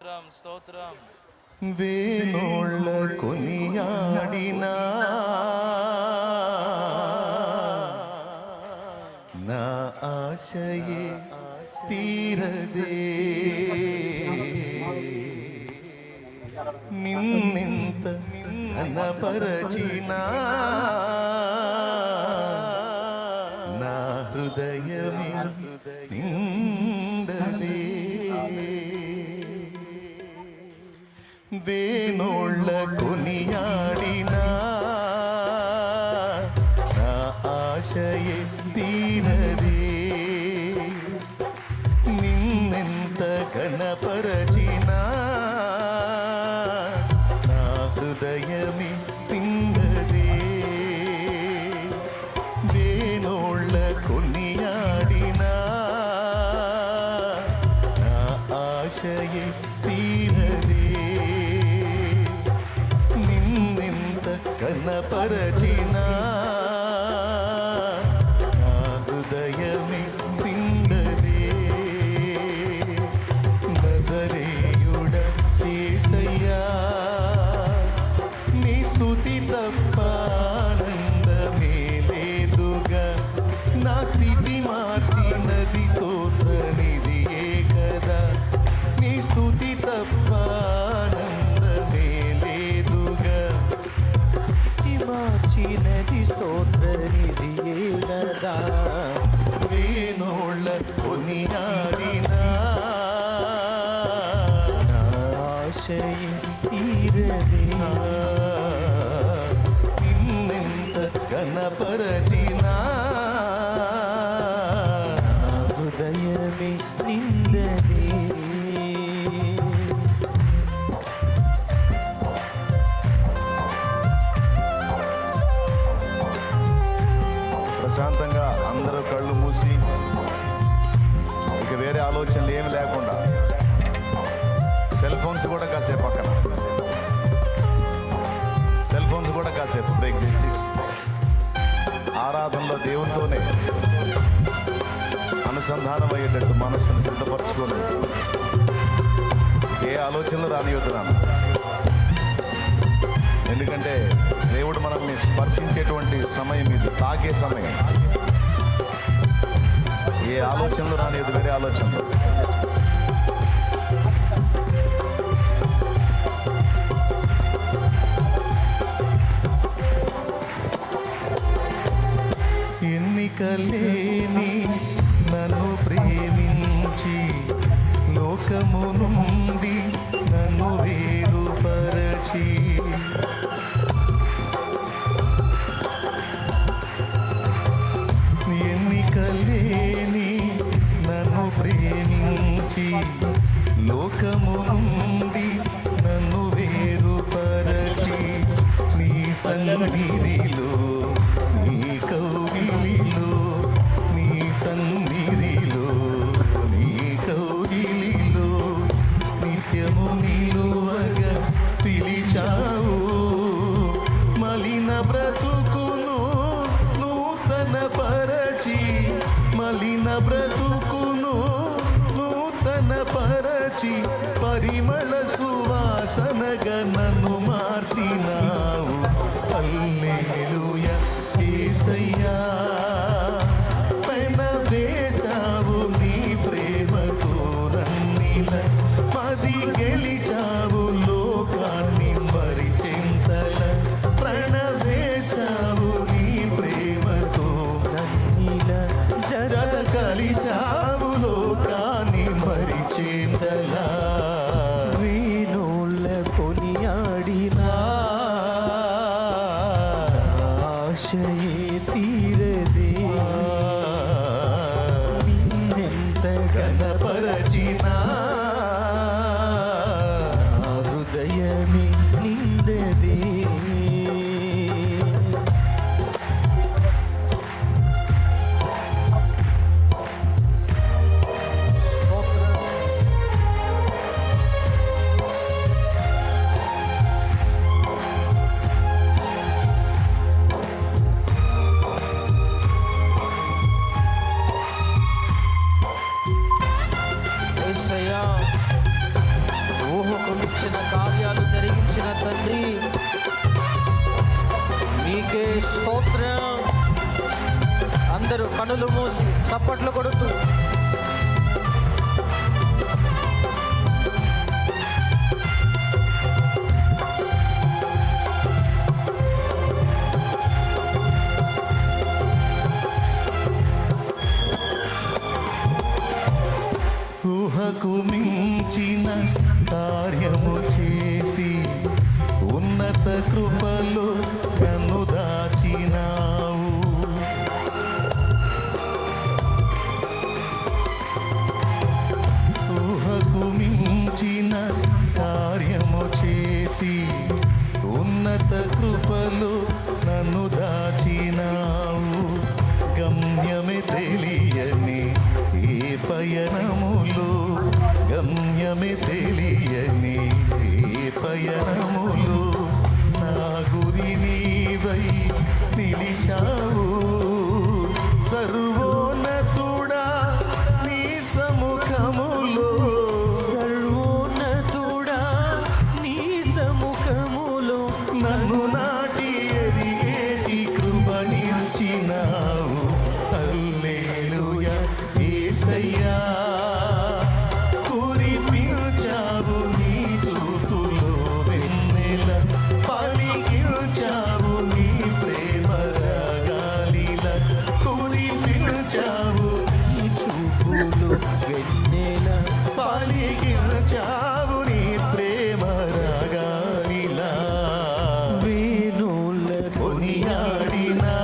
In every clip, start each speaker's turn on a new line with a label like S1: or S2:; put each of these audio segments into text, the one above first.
S1: స్తోత్రం.
S2: వేణోళ్ళ కొనియాడినా నా ఆశయే తీరదే, నిన్నెంత ఘనపరచినా నా హృదయమే నిండదే. వేణోళ్ళ కొనియాడినా నా ఆశయే తీరదే, నిన్నెంత ఘనపరచినా నా హృదయమే నిండదే. వేణోళ్ళ కొనియాడినా నా ఆశయే తీరదే, నిన్నెంత కనపరచినా నా హృదయమే నిండదే. నజరేయుడ యేసయ్యా, నీ స్తుతి తప్ప ఆనందమే లేదుగా, నా స్థితి మార్చినది స్తోత్ర నిధియే కదా. నీ స్తుతి తప్ప ఆనందమే లేదుగా,
S1: మార్చినది స్తోత్ర నిధియే కదా.
S2: వేణోళ్ళ కొనియాడినా
S1: నా ఆశయే తీరదే,
S2: నిన్నెంత ఘనపరచినా
S1: నా హృదయమే నిండదే.
S2: ప్రశాంతంగా అందరూ కళ్ళు మూసి ఇక వేరే ఆలోచనలు ఏమి లేకుండా, సెల్ ఫోన్స్ కూడా కాసేపు పక్కన, సెల్ ఫోన్స్ కూడా కాసేపు బ్రేక్ చేసి ఆరాధనలో దేవునితోనే అనుసంధానం అయ్యేటట్టు మనసును సిద్ధపరచుకొని ఏ ఆలోచనలు రానియొద్దున్నాను. ఎందుకంటే దేవుడు మనల్ని స్పర్శించేటువంటి సమయం ఇది, తాకే సమయం. ఏ ఆలోచనలు రానియదు, వేరే ఆలోచనలు. ఎన్నికలేని నన్ను ప్రేమించి లోకము నుండి నన్ను వేరుపరచి, ఎన్నికలేని నన్ను ప్రేమించి లోకము నుండి నన్ను వేరుపరచి, నీ సన్నిధిలో నీ కౌగిలిలో, నీ సన్నిధిలో నీ కౌగిలిలో నిత్యము నిలువగా పిలిచావు. మలిన బ్రతుకును నూతన పరచి, మలిన బ్రతుకును నూతన పరచి, పరిమళ సువాసనగా నన్ను మార్చినావు. హల్లెలూయా యేసయ్యా, పైన వేసావు నీ ప్రేమతో నన్నిల, మది గెలిచావు లోకాన్ని మరి చింతల, ప్రణవేశావు నీ ప్రేమతో
S1: నన్నిల
S2: జర కలిసావు లోకాన్ని మరి చింతల.
S1: వేణోళ్ళ కొనియాడినా ఆశయే తీరదే, నిన్నెంత
S2: ఘనపరచినా
S1: నా హృదయమే నిండదే.
S3: ఆలోచించిన కార్యాలు జరిగించిన తండ్రి, నీకే స్తోత్రం. అందరూ కనులు మూసి చప్పట్లు కొడుతూ
S2: ఊహకు మించిన కార్యము చేసి ఉన్నత కృపలో నన్ను దాచినావు. ఊహకు మించిన కార్యము చేసి ఉన్నత కృపలో నన్ను దాచినావు. గమ్యమే తెలియని ఏ పయనములు, గమ్యమే తెలియని ఏ పయనములు, నా గురి నీవై నిలిచావు. సర్వోన్నతుడా నీ సముఖములో,
S1: సర్వోన్నతుడా నీ సముఖములో
S2: నన్ను నాటి ఎదిగేటి కృప నిలిచినావు. హల్లెలూయా యేసయ్యా, కురిపించావు నీ చూపులో వెన్నెల, పలికించావు నీ ప్రేమ రాగాలిల, కురిపించావు
S1: నీ చూపులు వెన్నెల,
S2: పలికించావు నీ ప్రేమ రాగాలిల.
S1: వేణుల
S2: కొనియాడినా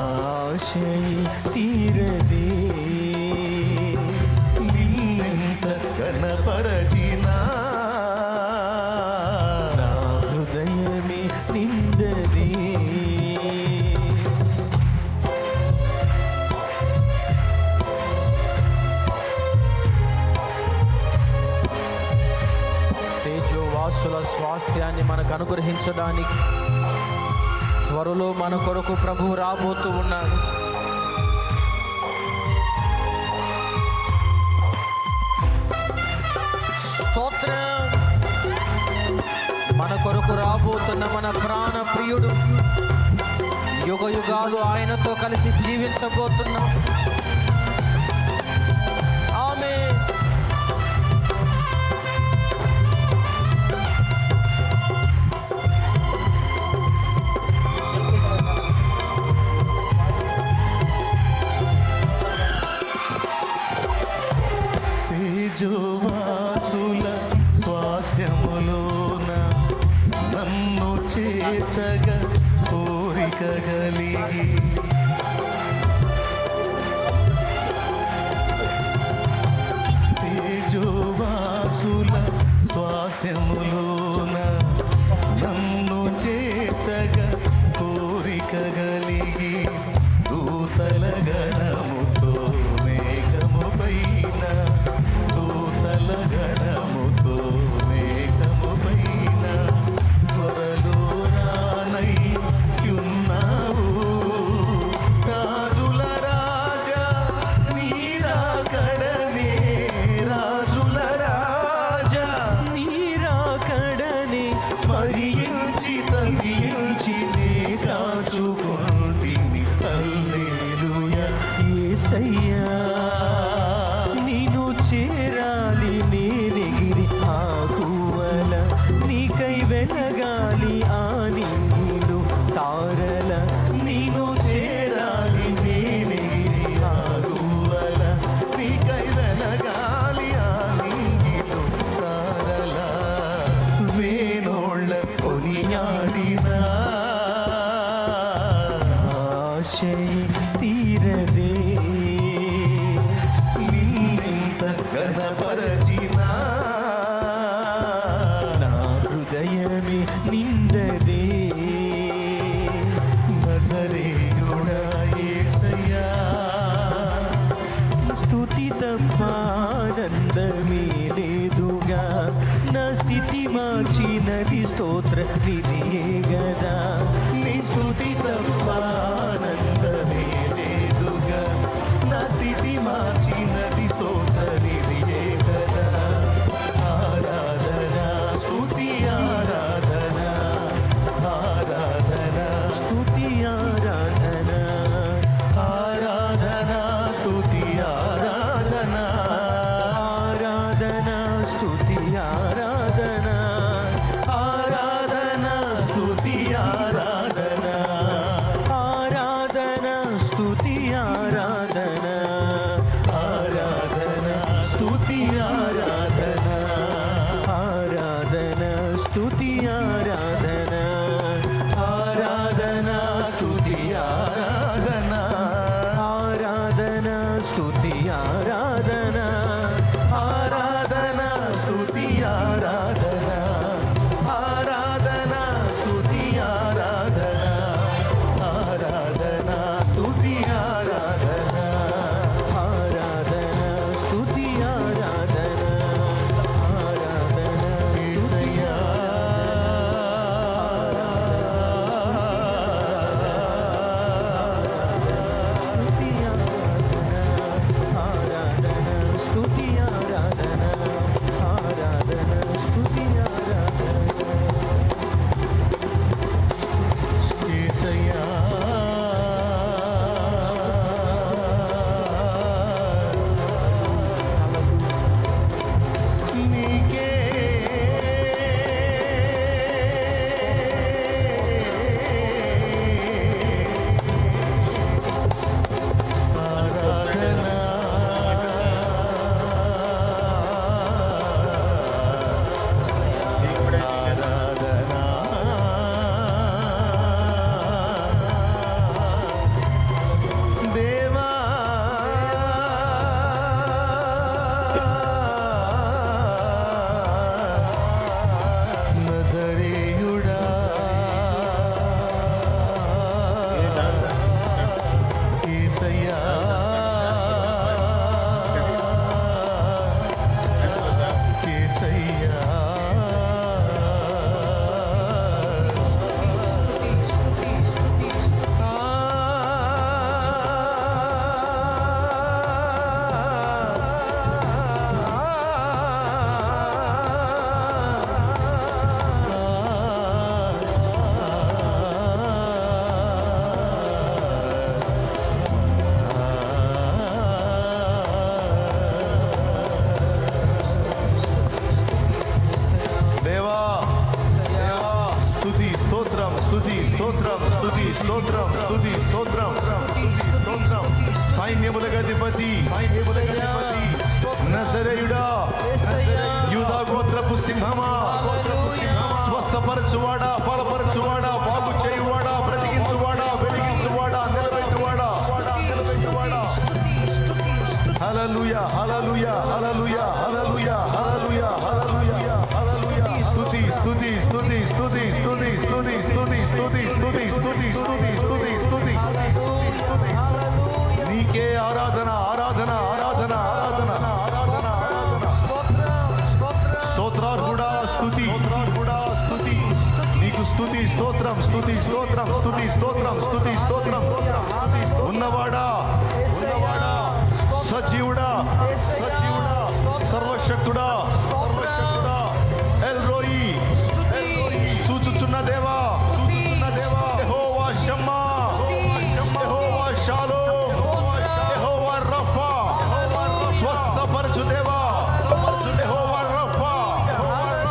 S1: ఆశయే తీరదే,
S2: నిన్నెంత కనపరచినా
S1: నా హృదయమే నిందదే. తేజోవాసుల స్వాస్థ్యాన్ని మనకు అనుగ్రహించడానికి త్వరలో మన కొరకు ప్రభువు రాబోతూ ఉన్నాడు. స్తోత్రం. మన కొరకు రాబోతున్న మన ప్రాణ ప్రియుడు, యుగ యుగాలు ఆయనతో కలిసి జీవించబోతున్నాం. ఆమేన్.
S2: తేజోవాసుల స్వాస్థ్యములోన నన్ను చేర్చగా కోరిక కలిగి, తేజోవాసుల స్వాస్థ్యములోన నన్ను చేర్చగా కోరిక కలిగి, దూతల గణముతో మేఘము పైన, దూతల గణముతో మేఘము పైన త్వరలో రానై ఉన్నావు. రాజుల రాజా నీరాకడనే, రాజుల రాజా
S1: నీరాకడనే
S2: స్మరించి తగ్గించి నే కాచుకుంటిని. హల్లెలూయా
S1: యేసయ్యా, నిన్ను చేరాలి నేనెగిరి ఆకువల, నీకై వెలగాలి ఆ నింగిలు తారల. నిన్ను
S2: చేరాలి నేనెగిరి ఆగువల, నీకై వెలగాలి ఆ నింగిలో తారల. వేణోళ్ళ కొనియాడినా
S1: ఆశయే తీరదే,
S2: నిన్నెంత కనపరచినా
S1: నా హృదయమే నిండదే.
S2: నజరేయుడా యేసయ్యా,
S1: స్తుతి తప్ప ఆనందమే లేదుగా, నా స్థితి మార్చినది స్తోత్ర నిధియే గదా.
S2: నీ స్తుతి తప్ప ఆనందమే లేదుగా, నా స్థితి మార్చినది స్తోత్ర నిధియే కదా.
S3: స్తుతి ఆరాధన
S2: ఆరాధన స్తుతి ఆరాధన
S3: ఆరాధన స్తుతి ఆరాధన
S2: ఆరాధన స్తుతి ఆరాధన
S3: ఆరాధన స్తుతి ఆరాధన
S2: ఆరాధన స్తుతి ఆరాధన
S3: ఆరాధన స్తుతి ఆరాధన
S2: ఆరాధన స్తుతి ఆరాధన ఆరాధన స్తుతి ఆరాధన ఆరాధన స్తుతి ఆరాధన
S3: ఆరాధన స్తుతి ఆరాధన ఆరాధన
S2: యేసయ్యా
S3: స్తుతి ఆరాధన ఆరాధన స్తుతి ఆరాధన ఆరాధన స్తుతి ఆరాధన
S2: యేసయ్యా నీకే ఆరాధన ఆరాధన దేవా నజరేయుడా యేసయ్యా యేసయ్యా దేవా స్తుతి స్తోత్రం స్తుతి స్తోత్రం స్తుతి స్తోత్రం స్తుతి స్తోత్రం స్తోత్రం సైన్యములకు అధిపతి నజరేయుడా యూదా గోత్రపు సింహమా స్వస్థపరచువాడా బలపరచువాడా బాగు చేయువాడా బ్రతికించువాడా వెలిగించువాడా నిలబెట్టువాడా హల్లెలూయా హల్లెలూయా హల్లెలూయా హల్లెలూయా హల్లెలూయా హల్లెలూయా స్తుతి స్తుతి స్తుతి స్తుతి స్తుతి స్తుతి స్తుతి స్తుతి స్తుతి స్తుతి స్తుతి స్తుతి స్తుతి నీకే ఆరాధన ఆరాధన ఆరాధన ఆరాధన స్తోత్రార్హుడా స్తుతి స్తుతి నీకు స్తుతి స్తోత్రం స్తుతి స్తోత్రం స్తుతి స్తోత్రం స్తుతి స్తోత్రం ఉన్నవాడా సజీవుడా సర్వశక్తుడా ఎల్ రోయి చూచుచున్న దేవా యెహోవా షమ్మా యెహోవా షాలోమ్ యెహోవా రఫా స్వస్థపరచు దేవా యెహోవా రఫా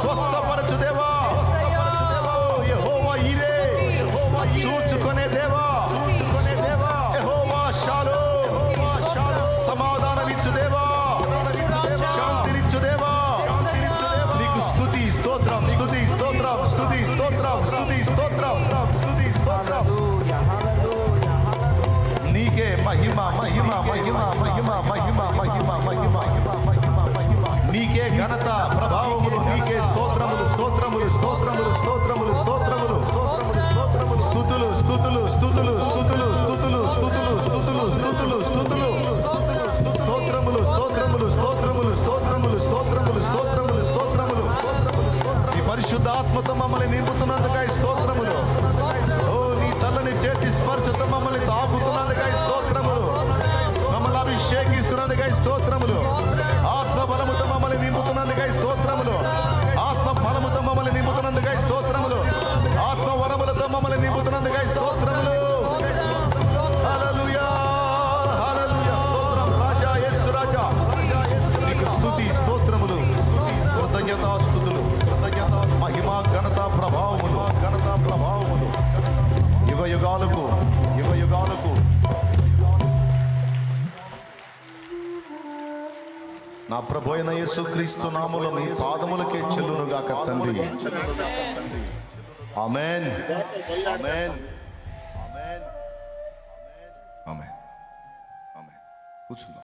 S2: స్వస్థపరచు దేవా యెహోవా ఈరే చూచుకునే దేవా యెహోవా షాలోమ్ సమాధానమిచ్చు దేవా శాంతినిచ్చు దేవా నీకు స్తుతి స్తోత్రం స్తుతి స్తోత్రం స్తుతి స్తోత్రం స్తుతి స్తోత్రం స్తుతి స్తోత్రం నీకే మహిమ మహిమ మహిమ మహిమ మహిమ మహిమ మహిమ నీకే ఘనత ప్రభావములు నీకే స్తోత్రములు స్తోత్రములు స్తోత్రములు స్తోత్రములు స్తోత్రములు స్తుతులు స్తుతులు స్తుతులు స్తుతులు స్తుతులు స్తుతులు స్తుతులు స్తుతులు స్తుతులు స్తోత్రములు స్తోత్రములు స్తోత్రములు స్తోత్రములు స్తోత్రములు స్తోత్రములు స్తోత్రములు నీ పరిశుద్ధాత్మతో మమ్మల్ని నింపుతున్నందుకై స్తోత్రములు ఓ నీ చల్లని చేతి స్పర్శతో మమ్మల్ని తాకుతున్నందుకై స్తోత్రములు మమ్మల్ని అభిషేకిస్తున్నందుకై స్తోత్రములు ఆత్మ బలముతో మమ్మల్ని నింపుతున్నందుకై స్తోత్రములు ఆత్మ ఫలముతో మమ్మల్ని నింపుతున్నందుకై స్తోత్రములు ఆత్మ వరములతో మమ్మల్ని నింపుతున్నందుకై స్తోత్రములు హల్లెలూయా హల్లెలూయా స్తోత్రం రాజా యేసు రాజా నీకు స్తుతి స్తోత్రములు నా ప్రభు అయిన యేసుక్రీస్తు నామములో మీ పాదములకే చెల్లునుగాక తండ్రి. ఆమేన్ ఆమేన్ ఆమేన్ ఆమేన్. కూర్చుందాం.